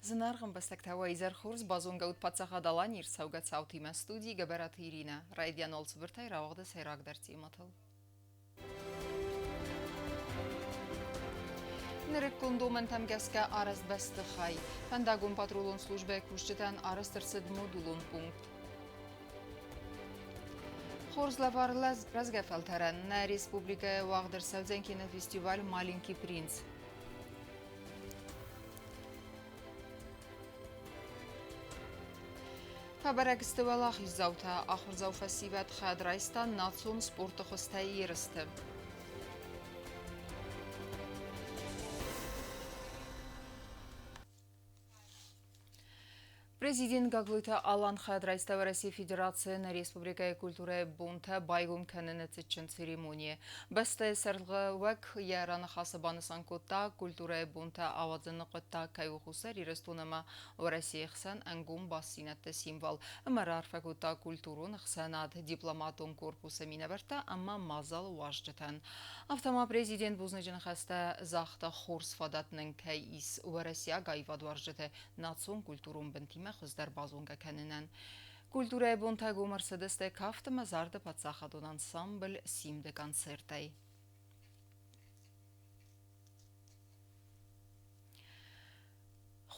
Զնարղն բստակտավայի զերխուրս բազոնգաուտ պացախադալան իր սավգած ավտիմը ստուդի գբերաթ իրինը, ռայդյան ոլց վրտայ ռավաղդս հերակ դարցի մատլ։ Նրիկ կունդում ընթամ գասկա արաստ բստխայ, պանդագուն պատրուլուն սլուժբե կուշճտան արաստրսդ մոդուլուն պունկտ։ Խորզլավար ռազգաֆալթարան, նա республикая вաղդրսավձեն կինոֆեստիվալ «Маленький принц». Հաբարագստվալախ իզավթա ախրզավֆասիվատ խադրայստան նացուն սպորտը խստայի երստը։ Президент Гаглыта Алан Хадрайстава России Федерации на Республикой культуры Бунта байгум кэнэнэцэчэн церемонии. Бэстэ сэрlгъэуэк ярана хасабаны санкота культуры Бунта авадзэнэкъыта кайухусэр ирыстунэма в России хсэн ангум бассинэтэ символ. Мэрар факута культурун хсэнад дипломатун корпуса минабэрта амма мазал уажджэтэн. Автома президент бузныжын хаста захта хорс фадатнэн кайис в Россия гайвад уажджэтэ нацун культурун бэнтиме خزدر بازونگا کننن. کلتورای بونتاگو مرسدس ده کافت مزارد پاتساخدون انسامبل سیم ده کنسرتای.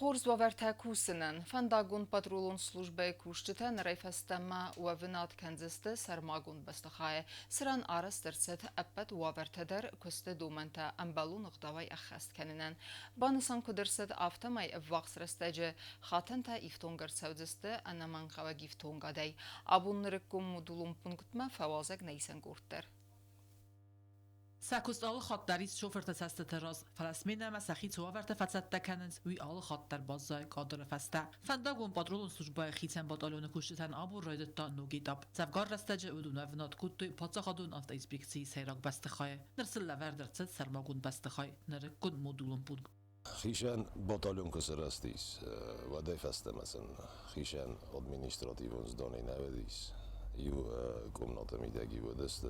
خورز وورتا کوسنن فنداگون پاترولون службе کушتتن رایفستما و ونات کنزسته سرماگون بستخای سران آرسترست اپت وورتدر کست دومنتا امبالون اقداوی اخست کننن بانسان کدرست آفتمای وقت رستجه خاتن تا ایفتونگر سودسته انمان خوا گیفتونگا دی ابون رکوم مدولون پونکتما فوازگ نیسن گورتر. ساکوست آل خاط دریس شوفر تسست تراز فلسمینه مسخی توافرت فساد تکنند وی آل خاط در بازای قادر فسته فنداگون پاترولون سوجبای خیتن باتالون کشتن آبور رایدت تا نوگیداب زفگار رستجه ودون افنات کتوی پاتساخدون افت ایسپیکسی سیراک بستخای نرسل لور درست سرماگون بستخای نرکون مدولون پونگ خیشن باتالون کسرستیس و دی فسته مثلا خیشن ادمینیستراتیون زدانی نودیس یو کمنات میدگی و دست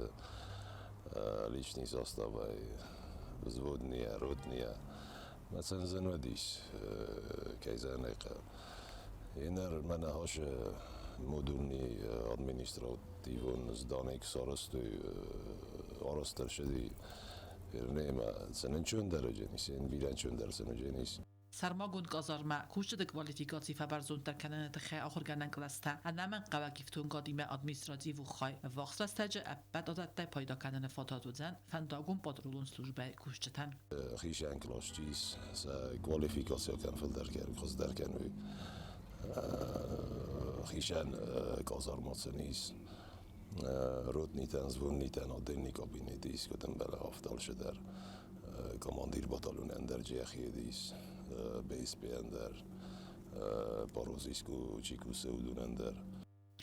личный состав взводные, ротные, مثلا ودیش کیزانیقه اینر من هاش مدونی ادمینیستراتیون زدانیک سارستوی آرستر شدی نیم سنن چون درجه نیست این بیرن چون در سنجه نیست سرماگون کازارما کوشت کوالیفیکاسی فبرزون در کنن تخه آخر گنن کلاسته انامن قواکیفتون قدیمه ادمینستراتیو و خای وقت استاج بعد عادت پیدا کردن فاتات و زن فنداگون پادرولون سلوجبه کوشتن خیشان کلاشتیس س کوالیفیکاسی کن فل در کن خود در کنوی خیشان کازارما سنیس رود نیتن زون نیتن آدمی کابینیتیس کدام بله افضل شدر کماندیر باتالون اندر جیخی دیس بیس بی اندر باروزیسکو چیکو سودون اندر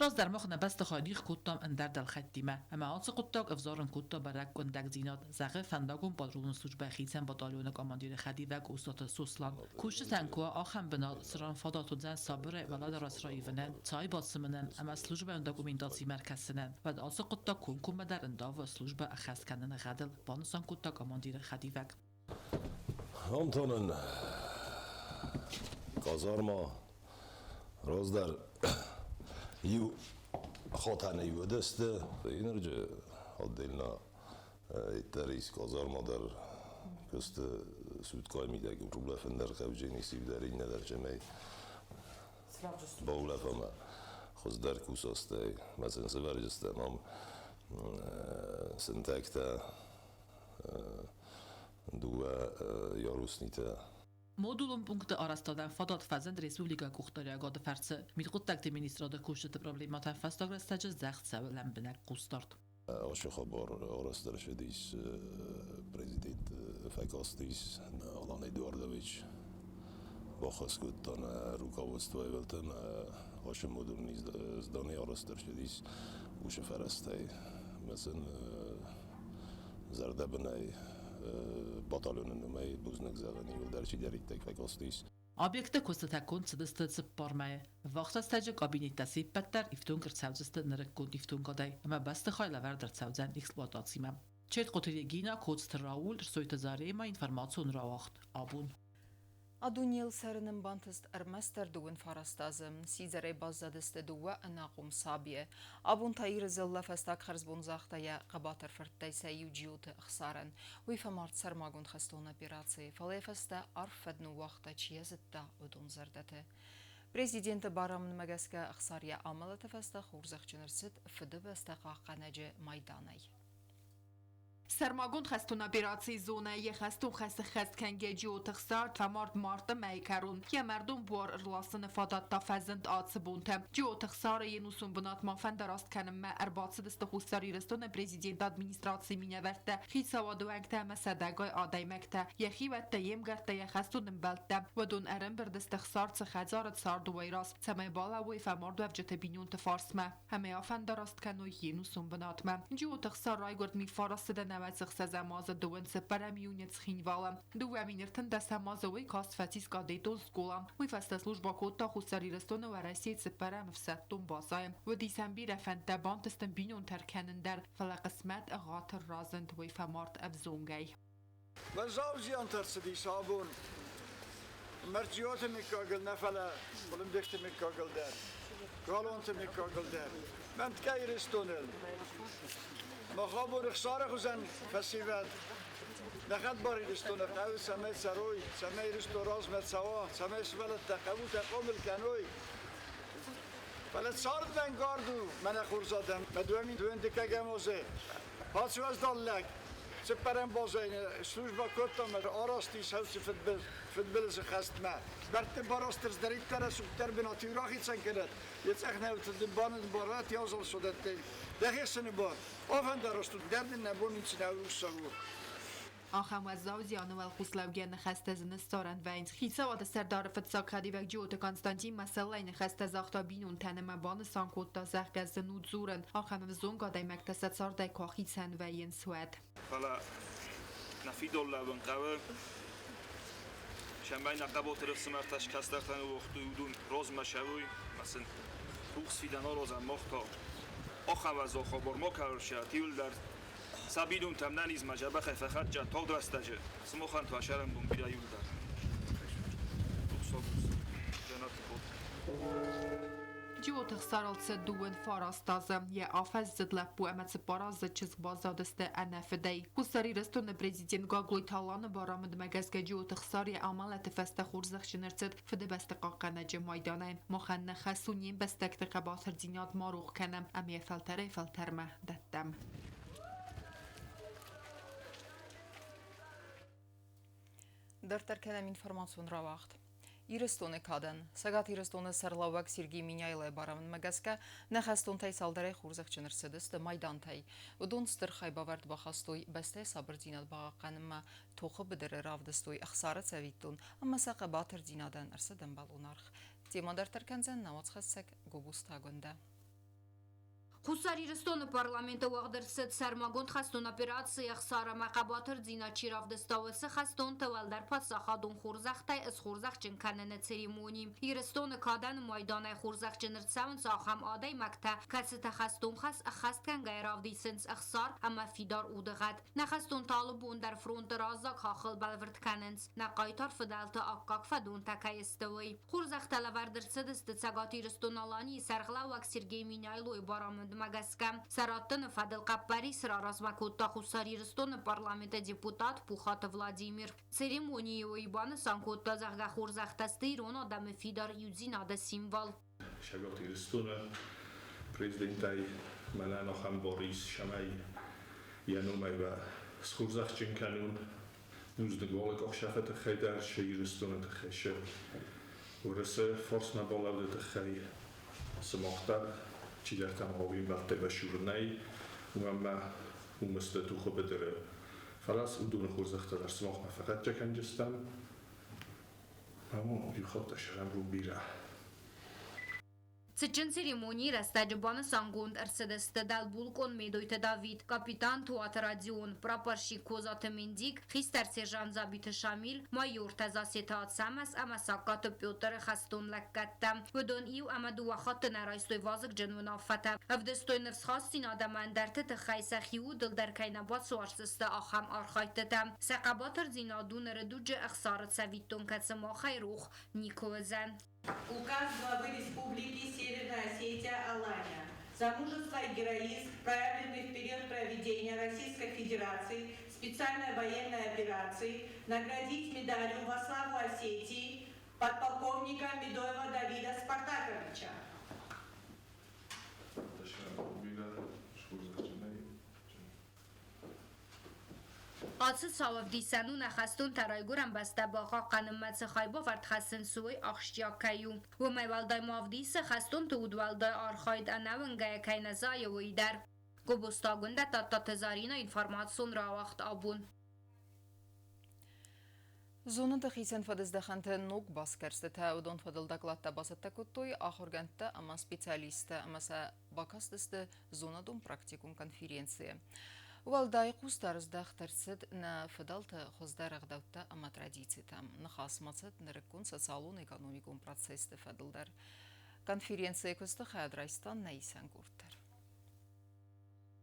راز در مخ نبست خانیخ کتام اندر دل خدیمه اما آنس قطاق افزارن کتا برک کندک زینات زغه فنداگون پادرولون سوجبه خیتن باتالون کماندیر خدی و گوستات سوسلان کوشت تنکوا آخم بنا سران فادات و زن صابر ولاد راسرایی ونن تای باسمنن اما سلوجبه انداگومینتاسی مرکزسنن و آنس قطا کنکوم در انداو سلوجبه اخست کنن غدل بانسان کتا کماندیر خدی وک همتونن کازارما راز در یو خاطر یو دسته این رجع حدیلنا تریس کازار مادر کست سودکای میده که روبله فندر خوجینی سیب در این ندر جمعی باوله فما خوز در کوساسته مثلا سوارجسته مام سنتکتا دو یاروسنیته مدولون پونکت آرستادن فادات فزند رسولیگا کوختاری آگاد فرسه میتقود تکت مینیسترادا کوشت پروبلیمات فستاگ رستاج زخت سوالم بنک قوستارد. آشو خبر آرستر شدیس پرزیدنت فکاستیس آلان ادواردویچ با خسکوت تان روکاوستوی ولتن آشو مدولنی زدانی آرستر شدیس وش فرسته مثلا زرده بنای باتالون نمای بوزنک زغنی و درچی دارید تک فکاستیس. Obyekt kostet sedest sepparmai. Vaqta stage kabinet sippetter iftun kertsavzest nerekund iftun gadai. Ma beste khayla verder tsavzan eksploatatsima. Chet qotiligina kodst raul soytazare ma information rawacht abun. Aduniel serinin bantist ermester duwen farastazım, sizere bazzadiste duwe enaqum sabiye. Abun tayir zilla festak xerzbunzaxtaya qabater ferttaysa yujiyut xsaren. Wifamart sermagun khaston operatsiye, falefesta arfednu waqta chiyazitta udun zerdete. Prezident Baramın Megaska xsariya amalatı festa xurzaqçınırsit fıdı bestaqa qanaje maydanay. سرماگون خستون اپراتسی زونه یه خستون خست کنگه و تخسار تمارد مارت میکرون یه مردم بوار ارلاسن فادات تا فزند آتس بونته جو تخسار یه نوسون بنات مافن دراست کنم ما ارباطس دست خوستاری رستون پریزیدنت ادمینستراسی مینه ورته خی سوادو انگته مسدگای آدای مکته یه خیوته یم گرته یه خستون بلته و دون ارم بردست تخسار چه خزارت سارد ویراس سمه بالا وی فمارد وفجت بینون تفارس ما همه آفن دراست کنو یه نوسون بنات ما جو تخسار رای گرد می فارست نوازخ سزماز دوون سپرم یونیت خینوالم دو امینرتن دست همازوی کاست فتیس قادیتون سکولم وی فست سلوجبا کوتا خوستاری رستون و رسید سپرم فستون بازایم و دیسمبی رفند دبان تستن بینون ترکنن در فلقسمت اغاطر رازند وی فمارت ابزونگی و زوجیان ترسدی صابون مرجیوت میکاگل نفله بلم دشت میکاگل در گالونت میکاگل در من تکای رستونل مخابو رخصار خوزن فسیوت نخد باری رستونه قوی سمه سروی سمه رستو راز مت سوا سمه سولت تقوی تقامل کنوی فلت سارد بنگاردو من خورزادم مدومی دوین دکه گموزه هاتشو از دالک سپرم بازاینه سلوش با کتم آراستی سوسی فتبل خست ما برت باراسترز دریت تر سوتر بناتی راخی چن کند یه چخ نوت دبان بارات یازل شدت دقیق سن بار آفن درستو درد نبون این چی نوروش سگور آخم و زاوزیانو و الخوصلوگی نخست از نستارند و این خیصا و سردار فتساقادی و جوت کانستانتین مسئله نخست از آختا بینون تنم بان سانکوت دا زخگ از زنود زورن آخم و زونگا دای مکتست سارده کاخی سن و این سوید فلا نفید الله بن قوه شنبه نقبات رفسمرتش کسترتن و وقتی یودون روز مشوی مثلا توقس فیدن ها روزن مختا آخم و زاخا برما کرشه تیول در سبیدون تمنن از مجبه فقط جا تا درستجه سموخن تو اشرم بون بیره یول در توقسا جنات بود جو تخسارالت دوون فاراستازم یه آفز زد لپو امت سپاراز چیز بازادسته انفدی خوستاری رستون پریزیدنت گاگلوی تالان بارامد مگزگه جو تخساری عمالت فسته خورزخ شنرسد فده بستقاقه نجه مایدانین مخن خسونیم بستکت قباطر دینات ماروخ کنم امی فلترمه ددم در ترکدم اینفورماسیون را وقت. ایرستون کادن. سگات ایرستون سرلاوک سیرگی مینیایل بارامن مگسکه نخستون تای سالدره خورزخ چنر سدست مایدان تای و دونستر خای باورد بخواستوی بسته صبر زیناد باقا قنم توخه بدر رافدستوی اخسارت سویتون اما ساقه باتر زینادن ارسدن بالونارخ. تیما در ترکنزن نواز خسک گوبوستا گنده. خوستاری رستون پارلمنت وقدر ست سرماگون خستون اپراتسی اخسار مقاباتر دینا چیراف دستاوس خستون تول در پس خادون خورزخته از خورزخ چن کنن سریمونی ایرستون کادن مایدان خورزخ چنر ساون ساخم آدای مکته کسی تخستون خست کن گیراف دیسنس اخسار اما فیدار اودغد نخستون طالبون در فرونت رازاک خاخل بلورد کننس نقایتار فدالت اقاق فدون تکای استوی خورزخ تلوردر سدست تساگاتی رستون آلانی سرغلا وک سرگی مینایلوی بارامد مگسکم سراتن فدل قبری سراراز مکوتا خوستاری رستون پارلمنت депутат Пухат Владимир. Церемонию ибана санкота захга хурзах тастирона дам фидар юзина да символ. شبات رستون پریزیدنتای منان آخام بوریس شمای یانومای و سخورزخ چنکانون نوزدگوالک آخشافت خیدار شی رستون تخشه ورسه فرس نبالاد تخی سماختر چی در تمامی وقت بشورنای و مست تو خوب داره فلاس ودون خورزخت در سماخ فقط جکن جستم اما یخواد شرم رو بیره Ցեչեն ցերեմոնի ռաստաջբանը սանգոնդ ըրսդստը դալբուլկոն մեդոյթը Դավիթ, կապիտան Թուատրադիոն, պրապարշի Կոզատը Մենդիկ, խիստար սերժան Զաբիթը Շամիլ, մայոր Թազասեթա Սամաս, ամասակատը Պյոտր Խաստոն Լակկատա, վդոն իու ամադուախատը նարայստոյ վազգ ջնուն աֆատա, ավդստոյ նվսխաստին ադամանդարտը տխայսախիու դլդարքայնաբաց սուարսստը ախամ արխայտտա, սակաբատր զինադունը ռդուջը ըխսարը ցավիտոն կացմոխայրուխ Николазан. Указ главы Республики Северная Осетия Алания. За мужество и героизм, проявленный в период проведения Российской Федерации специальной военной операции, наградить медалью во славу Осетии подполковника Медоева Давида Спартаковича. Ացը ցավով դիսանու նախաստուն տարայգուրան բաստաբախա qanımmatsı xaybov artxasın suy axşyakayu. Ve mevaldaymav dise xastun tuudvalday arxayd anavın gayakaynazayo uydar. Gobostagunda tattatezarina informasyon ravaxt abun. Zonada xisen fadizdaxante nog baskerste ta udon fadildaklatta basatta kuttoy axorganta ama spesialiste ama bakastiste zonadun praktikum konferensiye. Валдай кустарыздах тарсид на федалта хоздарагдавта ама традициятам на хасмацат на рекун социалун экономикум процесс федалдар конференция куста хадрайстан нейсан гуртар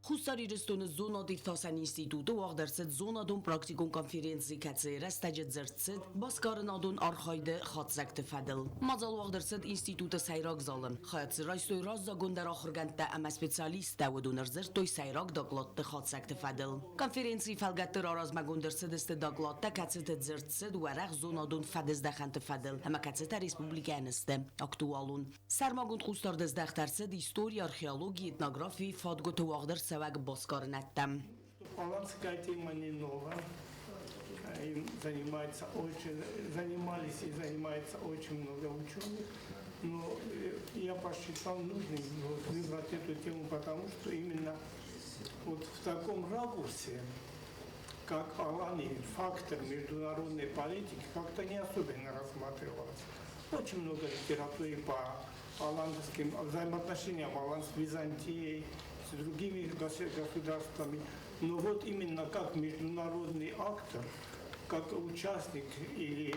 Խուսարի ռեստոնը զոնա դիրթասան ինստիտուտը ուաղդարսետ զոնադոն պրակտիկոն կոնֆերենցի կացեր աստաջետ զրծետ բասկարնադոն արխայդը խատզակտը ֆադել։ Մազալ ուաղդարսետ ինստիտուտը սայրակ զալն, խայացır այստոյ ռազագոնդար ախրգանտը ամա սպեցալիստը վդունր զրտոյ սայրակ դակլատտը խատզակտը ֆադել։ Կոնֆերենցի ֆալգատտր արազմագոնդարսետ ստը դակլատտը կացետը զրծետ ու արաղ զոնադոն ֆադեզդախանտը ֆադել, համա կացետը ռեսպուբլիկանստը ակտուալուն։ Սարմագոնդ խուստար դեզդախտարսետ история, археологии, этнографии, фадготы уաղդարսետ Савак Боскорнаттам. Паланская тема не новая. Им занимались и занимается очень много ученых. Но я посчитал нужным выбрать эту тему, потому что именно вот в таком ракурсе, как Алания, фактор международной политики, как-то не особенно рассматривалось. Очень много литературы по аланским взаимоотношениям Алан с Византией, с другими государствами, но вот именно как международный актор, как участник или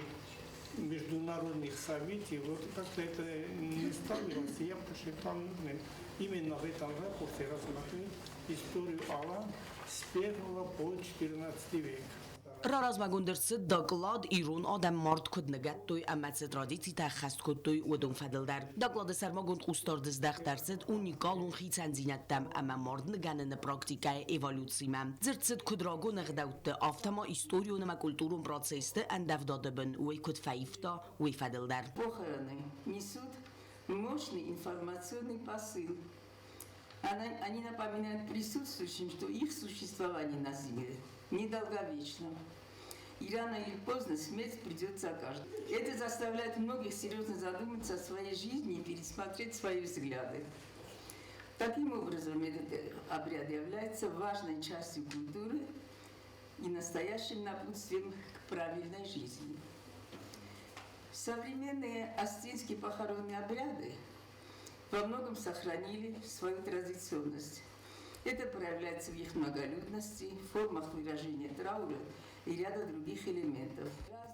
международных событий, вот как-то это не ставилось. Я посчитал нужным именно в этом ракурсе рассмотреть историю Алан с 1 по 14 век. Ռարազմագոնդրսը դակլադ իրուն ադեմ մարդ կոդ նգատտոյ ամացը տրադիցի տախաստ կոտոյ ուդոն ֆադլդար։ Դակլադը սարմագոնդ խուստար դզդախտարսետ ունիկալ ուն խիցան զինատտամ ամա մարդ նգաննը պրակտիկայ էվալյուցիմա։ Ձրցետ կուդրագոն ըղդավտը ավտամա իստորիոնը մա կուլտուրուն պրոցեսը անդավդադըբն ուй կոդ фаифта уй фадлдар. Похороны несут мощный информационный посыл. Они напоминают присутствующим, что их существование на Земле недолговечно. И рано или поздно смерть придет за каждого. Это заставляет многих серьезно задуматься о своей жизни и пересмотреть свои взгляды. Таким образом, этот обряд является важной частью культуры и настоящим напутствием к правильной жизни. Современные астинские похоронные обряды во многом сохранили свою традиционность. Это проявляется в их многолюдности, формах выражения траура и ряда других элементов.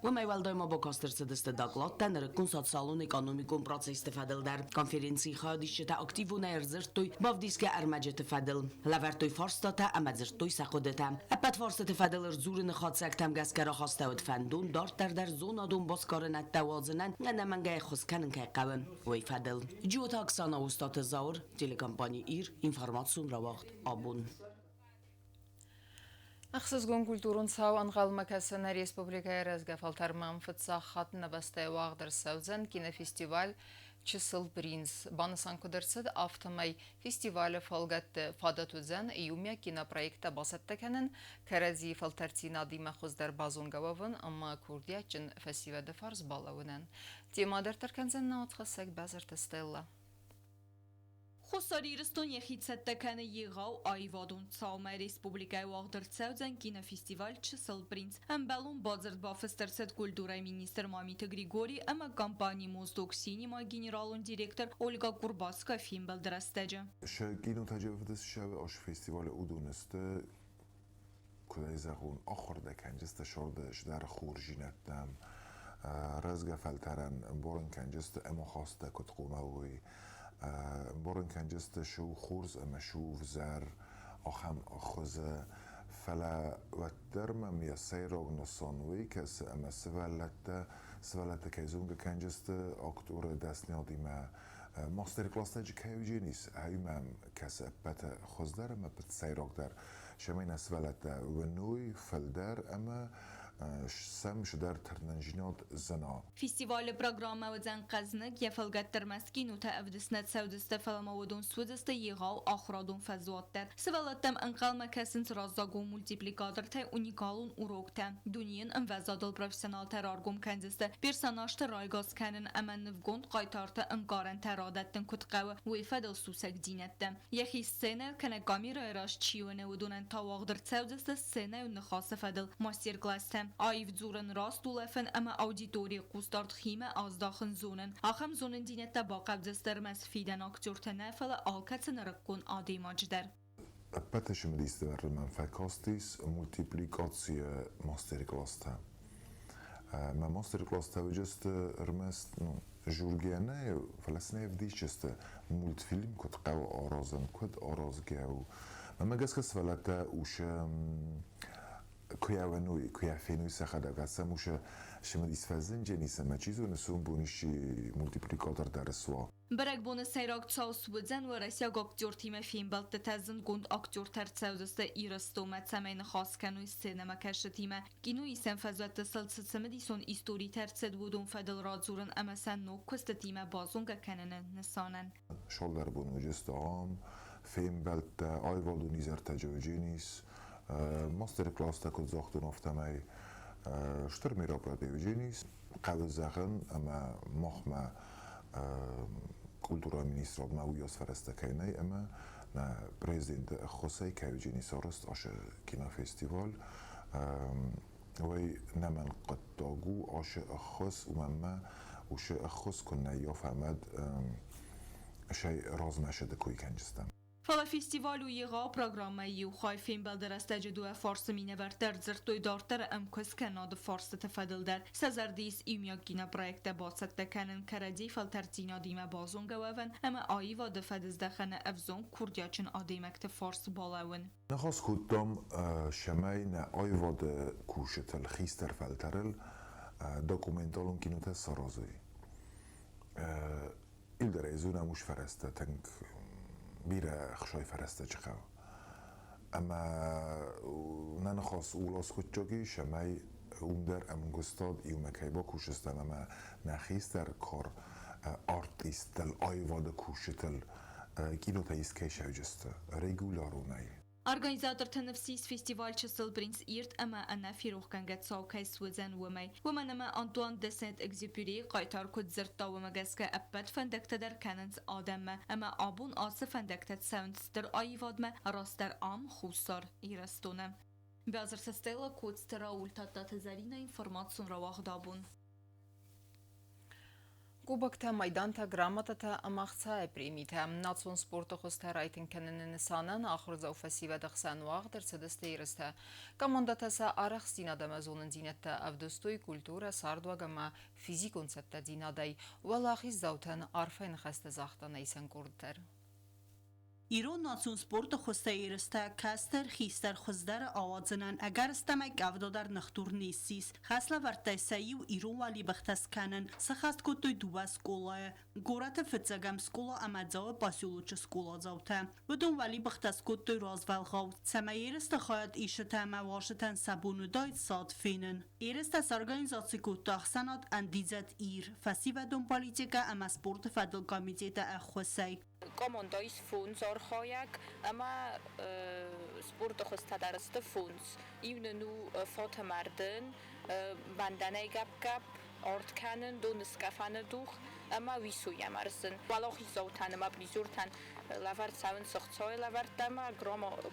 Вымайвалдойма бокастырсы дысты докладта нырыккун социалун экономикун процесс тефадылдар. Конференции хаадишчета активуна эрзыртой бавдиске армаджы тефадыл. Лавартой фарстата амадзыртой сақудыта. Аппат фарсы тефадылыр зурыны хатсак тамгаскара хастауд фандун дартардар зонадун боскарынат тавазынан нанамангай хусканын кайқавын. Вайфадыл. Джуота Оксана Устаты Заур, телекомпания ИР, информацион равахт абун. Ахсызгон культурун сау анғалмакасына республикая разгафалтарман фытсахат набастай вағдар саузан кинофестиваль Чысыл Принц. Банысан кудырсыд автомай фестивалі фалгатты фадатузан июмя кинопроекта басаттаканын карази фалтартина дима хуздар базунгававын ама курдиячын фестивады фарз балауынан. Темадар тарканзан наотхасак базар тестелла. Խոսարիրստոն եխիցետ տականը եղավ այվադուն ծավմայ ռեսպուբլիկայ ուաղդրծեուձեն կինոֆեստիվալ չսլ պրինց հմբելուն բազրդ բաֆստերցետ կուլտուրայ մինիստր Մամիթը Գրիգորի əmə կամպանի մոզդոք սինիմա գեներալուն դիրեկտոր Olga Kurbaska film բլդրաստեջը Շակինու թաջավդս շավը աշ ֆեստիվալը ուդունստը կուդայզաղուն ախորդը կանջստը շորդը շդար խուրժինատնամ ռազգա ֆալտարան բորն կանջստը էմոխաստը կտղումավույ بورن كان جست شو خورز اما شو زر اخم اخوزه فلا وترم ميا سيروغ نصانوي كس اما سوالت كيزونغ كان جست اكتور دستني ديما ماستر كلاس تاج كيوجينيس هايمام كس بتا خوزدار اما بت سيروغ در شمين سوالت ونوي فلدار اما سمش در ترنجینات زنا فستیوال پروگرام وزن قزنگ یفلگت ترمسکی نوتا افدسنت سودست فلمودون سودست یغاو آخرادون فزوات در سوالتم انقل مکسنت رازداگو مولتیپلیکاتر تا اونیکالون اوروکتا دونین انوزادل پروفیسیونال ترارگوم کندسته پرساناش ترایگاز کنن امن نفگوند قایتارتا انقارن ترادتن کتقاو ویفدل سوسک دینتم یخی سینر کنگامی رایراش چیونه ودونن تاواغدر سودست سینه و نخواست فدل ماستر کلاستم آیف زورن راست ولفن اما آودیتوری قوستارد خیمه از داخل زونن آخم زونن دینت با قبضسترمز فیدن اکتور تنفل آلکتن رکون آدی ماجدر پتش مدیسته بر منفکاستیس مولتیپلیکاتسی ماستر کلاستا ما ماستر کلاستا وجست رمست جورگیانه فلسنه افدیشست مولت فیلم کد قو آرازم کد آرازگاو ما گسکس فلتا اوش كويا ونوي كويا فينوي سخدا قسم وش شمديس فزن جنيس ما چيزو نسون بونيشي مولتيبليكاتور در سوا برق بون سيراك تساوس ودزن ورسيا اكتور تيم فيلم بلت تزن گوند اكتور ترتساوزست ايرستو متسمين خاص كانوي سينما كش تيم كينو يسن فزوات تسلسل ديسون استوري ترتسد ودون فدل رادزورن اما سن نو كست تيم بازونگا كنن نسانن شولر بون وجستام فيلم بلت ايوالو نيزر تجاوجينيس ماستر كلاس تاكل زاختون افتماي شتر ميرا براديوجينيس قبل زخن اما مخما كولتورا مينيستراد ماويوس فرستكيني اما نا بريزيدنت خوسي كايوجينيس ارست اش كينا فيستيفال وي نمن قد تاغو اش اخص ومما وش اخص كنا يفهمد شيء راز مشهد كوي كنجستم فلا فستیوال و یغا پروگرام یو خواهی فیلم بلدرسته جدو فارس مینه برتر زرتوی دارتر امکس کناد فارس تفدل در سزردیس ایمیا گینا پرویکت باست دکنن کردی فلتر زینا دیمه بازون گوون اما آیی و دفدز دخنه افزون کردیاچن آدیمکت فارس بالاون نخواست کدام شمای نه آیی و ده کوشتل خیستر فلترل داکومنتالون کینوت سرازوی ایل در ایزون هموش فرسته تنگ بیره خشای فرسته چخوا اما ننخواست اولاس کچاگی شمای اون در امونگستاد ایو مکی با کوشستن اما نخیست در کار آرتیست دل آیواد کوشتل گینو تایست که شوجسته ریگولارونه Organizator تنفسيس فيستيفال تشسل برينس إيرت أما أنا في روح كان قد ساو كيس وزن ومي ومن أما أنطوان دي سنت إكزيبيري قايتار كود زرطا ومجاسكا أبت فندكت در كاننز آدم أما آبون آسف فندكت ساوندس در آيواد ما راست در عام خوصار إيرستونم بازر سستيلا كود ستراول تاتات زرينا إنفورماتسون رواخ دابون Կուբոկտը մայդանտը գրամատը ամաղցա է պրիմիթը, նացուն սպորտը խոստար այդին կննն սանան, ախրզավ ֆասիվը դխսանուաղ դրցդստը իրստը, կամանդատասա արախ սինադամազոնն դինետը ավդոստոյ կուլտուրը սարդուագամա ֆիզիկոն սետտը դինադայ, ուալախիս զավթան արվայն խաստը զաղտան այսան կորդեր։ ایران ناسون سپورت خوسته ایرسته کستر خیستر خوزدر آوازنن اگر استمک افدادر نختور نیسیس خسله ورته سایی و ایران ولی بختس کنن سخست کتوی دوبه سکولای گورت فتزگم سکولا امدزاو پاسیولوچ سکولا زاوته بدون ولی بختس کتوی رازولغاو سمه ایرسته خواهد ایشته مواشتن سبونو داید ساد فینن ایرسته سارگانیزاسی کتا اخسانات اندیزت ایر فسی و دون پالیتیکا اما سپورت فدل کامیتیت اخوسته Komandais funds orchojak, ama sport خوسته درست funds. ایون نو فات مردن بندنه گپ ortkanen don skafane duch ama visuyam arsen valohi zautan ama prizurtan lavart saven sochtsoy lavartama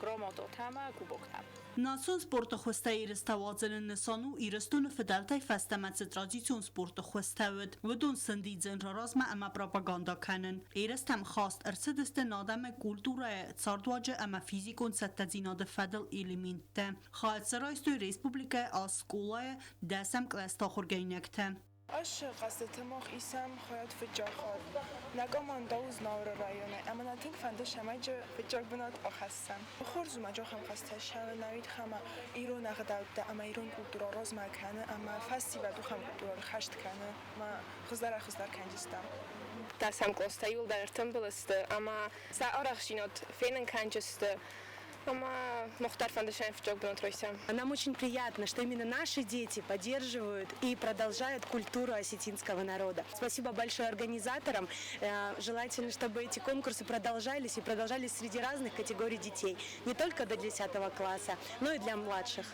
gromodotama kuboktam Națion sportă xosta iristawadzin nisanu iristun fideltay festemet tradițion sportă xostavit ودون سندیدزن رازما اما پروپاگاندا کنن ایرستم خواست ارسدست نادم کولتورا تساردواجه اما فیزیکون ستدزیناد فدل ایلیمینت خواهد سرایستوی ریسپوبلیکا آسکولای دسم کلاستا خورگینکته اش قصد تماخ ایسم خواهد فجار خواهد نگامان داوز نور رایانه اما نتین فنده شمایج فجار بناد آخستم خورزو مجا خم قصد شو نوید خم ایرون اقداد ده اما ایرون کلتورا راز مکنه اما فستی و دو خم کلتورا خشت کنه ما خزدار کنجستم دستم کلاستایول در تنبلست اما سا آرخشینات فینن کنجسته Ама Мухтар Фандышаев в Джогбанатросе. Нам очень приятно, что именно наши дети поддерживают и продолжают культуру осетинского народа. Спасибо большое организаторам. Желательно, чтобы эти конкурсы продолжались и продолжались среди разных категорий детей. Не только до 10 класса, но и для младших.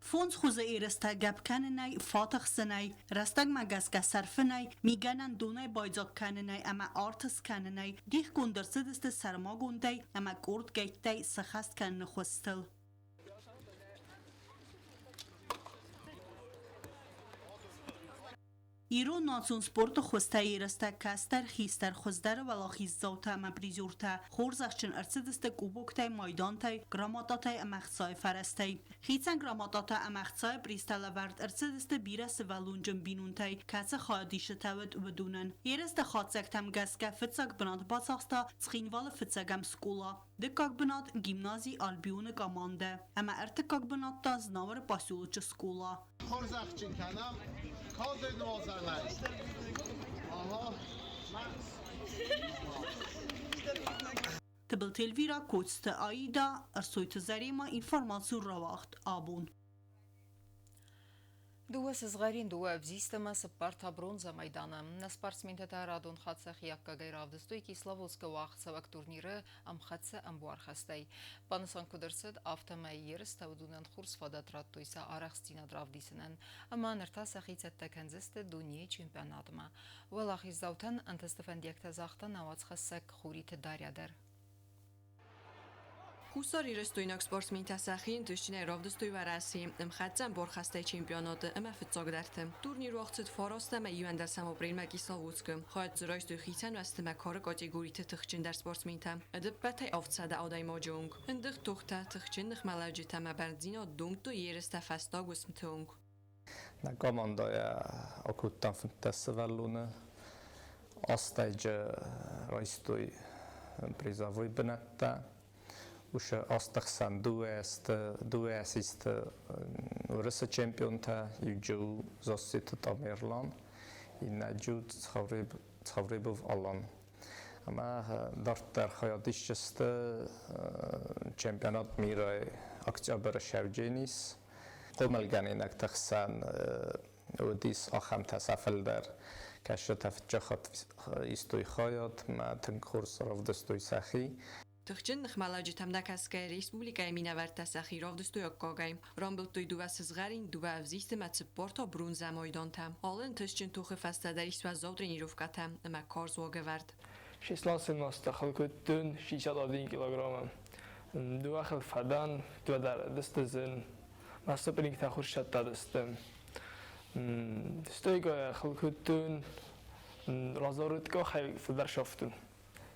فونز خوزه ایرستا گب کننای فاتخ سنای رستگ مگسگه صرفنای میگنن دونای بایزاک کننای اما آرتس کننای دیخ گندرسد است سرما گندای اما گرد گیتای سخست کنن خوستل ایران ناسون سپورت خوسته ایرسته کستر خیستر خوزدر ولاخیز زوته اما پریزورته خورزخچن ارسدسته کوبوکته مایدانته گراماتاته امخصای فرسته خیچن گراماتاته امخصای پریستل ورد ارسدسته بیرس ولونجن بینونته کس خواهدیشه ود ودونن ایرسته خادزکتم گسکه فتساک بناد باساخستا تخینوال فتساکم سکولا دکاک بناد گیمنازی آلبیون گامانده اما ارتکاک بناد تا زناور پاسیولوچ سکولا خورزخچن کنم کاز نوازرنای آها تبل تلویرا کوچست آیدا ارسویت زریما اینفورماسیون رواخت آبون Դուը սզղարին դուը վզիստը սպարթա բրոնզա մայդանը, նա սպարսմինտետա ռադոն խացախ յակկագայր ավդստույ կիսլավոսկը վաղցավակ տուրնիրը ամխացը ամբուար խաստայ։ Պանսան կուդրսըդ ավտամայի երս տավդունան խուրս վադատրատույսա արախստինա դրավդիսնեն, աման ըրտասախից էտտականձստը դունիի չիմպյանատմա։ Ուելախից զավթան ընտստվեն դյակտազաղթան ավաց խասակ խուրիթը դարյադեր։ Հուսար իրստույնակ սպորտսմին տասախին դուշինե ռովդստույ վարասի ըմխացան բորխաստայ չիմպիոնոտը ըմաֆծոք դարդը։ Տուրնիր վողցըտ ֆորոստամը իվանդար սամոպրին մակիսլավ ուծկը։ Խոյատ զրոյստույ խիցան վաստը մակորը կոտեգուրիթը թխչին դար սպորտսմինտա։ Ըդը բատայ ավցադը աուդայ մոջոնք։ Ընդեղ թուղթա թխչին նխմալաջիթա մաբարձինո դունգտու երստա ֆաստագ ուսմթունգ։ Na komandoja okuttan fantaszvalluna astajja rajstui prizavui benetta už astachsan duest ursa championta juju zosit tamerlan inna jud tsavribov alan ama dartar hayatishst championat miray oktyabr shavjenis قملگانینک تخسان ودیس آخام تصافل در کشت تفجخت استوی خیات ما تنکورس رفدستوی سخی تخچن نخمالاجی تمدکسکه ریسپوبلیکای مینورد تسخی رفدستوی اکاگایم رامبلتوی دو سزغارین دو افزیست متسپورتا برونزا مایدان تام آلن تشچن توخ فسته دریس و زودرین ایروفکتم اما کارز واگورد 16 خلکتون 6 کیلوگرم دو خل فدان دو در دست زن ماسته پرینگ تا خورشت دادستم. استویگاه خلکتون رازورت که خیلی فدر شفتن.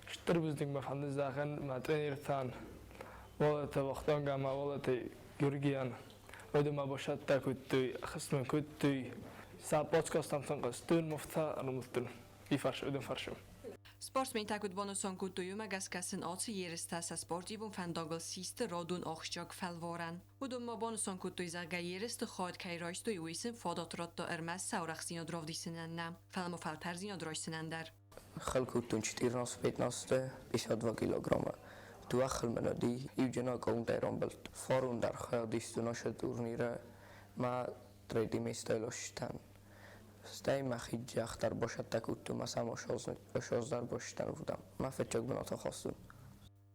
شتر بزدیم بفهمد زاخن ماترینیر تان. ولت وقتان گام ولت گرگیان. ودم باشد تا کتوی خسمن کتوی. سابوت کاستم تنقستون مفتا رمضتون. بیفرش ودم فرشم. Sportsmen takut bonuson kutuyu magaskasin atsi yeristasa sportivun fandagel siste radun achjag felvaran. Udum ma bonuson kutuy zaga yerist khad kayraystu yuisin fadatratto ermas sauraxsina dravdisinanna. Falmo faltarzina drajsinandar. Khalkutun 14-15 52 kilograma. Tu akhlmenadi ivjena counterambelt. Farun dar khadistuna shaturnira ma tradimistayloshtan. Stay مخیج اختر باشد تکوت تو مثلا شازدار باشتن بودم من فکر کنم تا خواستم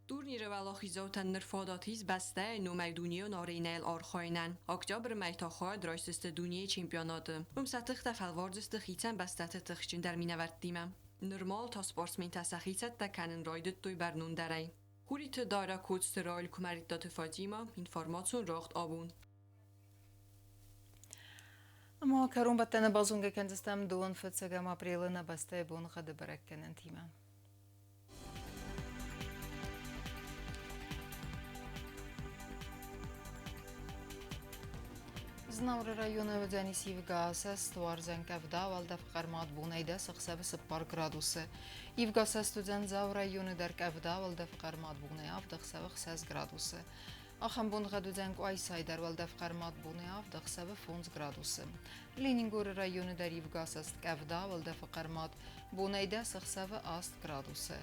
Турниры Tevalahi zoten nerfadatis beste numai dunia narinel archainen. Oktober meitacha draisteste dunia championate. Satich falwardeste gieten bestete tichtjen der minaverdime. Normal ta sportsmen tasachitset da kanen roidet toi bernun darei. Hurit dara kods rail kumaritdat Fatima information rocht abun. Ama karun battana bazunga kendistem doğun fıtsagam aprilina baste bun xadı bırakkenen time. Znavr rayonu Vdzenis Yivgasa stwarzen kavda valda fqarmat bunayda 6 graduсы. Yivgasa student zav rayonu der kavda valda fqarmat bunay avda 6 graduсы. Axam bun gadudzen qaysay der valda fqarmat bunay avda 10 graduсы. Leningur rayonu der Yivgasa kavda valda fqarmat bunayda 6 graduсы.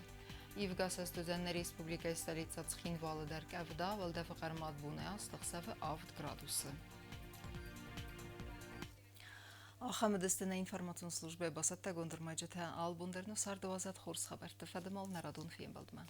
Yivgasa student Respublika stolitsa Tskhinvala der kavda valda fqarmat bunay 10 graduсы. Ахамедестена информационная служба басатта гондырмайжата албундерну сардавазат хорс хабарты фадамал нарадун фием балдма.